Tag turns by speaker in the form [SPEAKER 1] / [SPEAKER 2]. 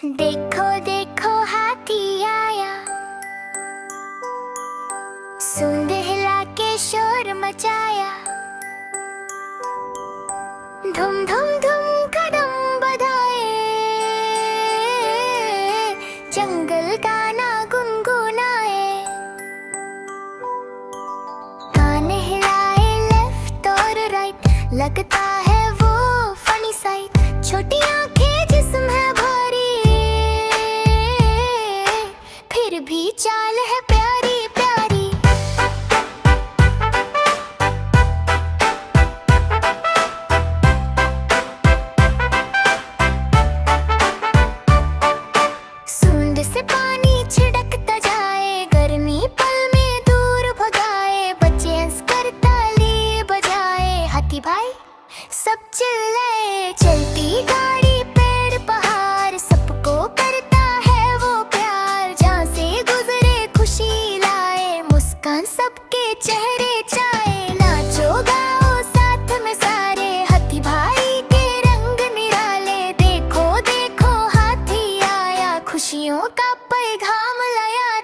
[SPEAKER 1] देखो देखो हाथी आया, सूंड हिला के शोर मचाया। धुम धुम धुम कदम बधाए, जंगल गाना गुनगुनाए। कान हिलाए लेफ्ट और राइट, लगता है वो फनी साइट। छोटी आंखें जिस्म है भारी, फिर भी चाल है प्यारी प्यारी। सूंड से पानी छिड़कता जाए, गर्मी पल में दूर भगाए। बच्चे हंस कर ताली बजाए, हाथी भाई सब चिल्लाए। चलती गाड़ी पेड़ पहाड़, सबको करता है वो प्यार। जहाँ से गुजरे खुशी लाए, मुस्कान सबके चेहरे छाए। नाचो गाओ साथ में सारे, हाथी भाई के रंग निराले। देखो देखो हाथी आया, खुशियों का पैगाम लाया।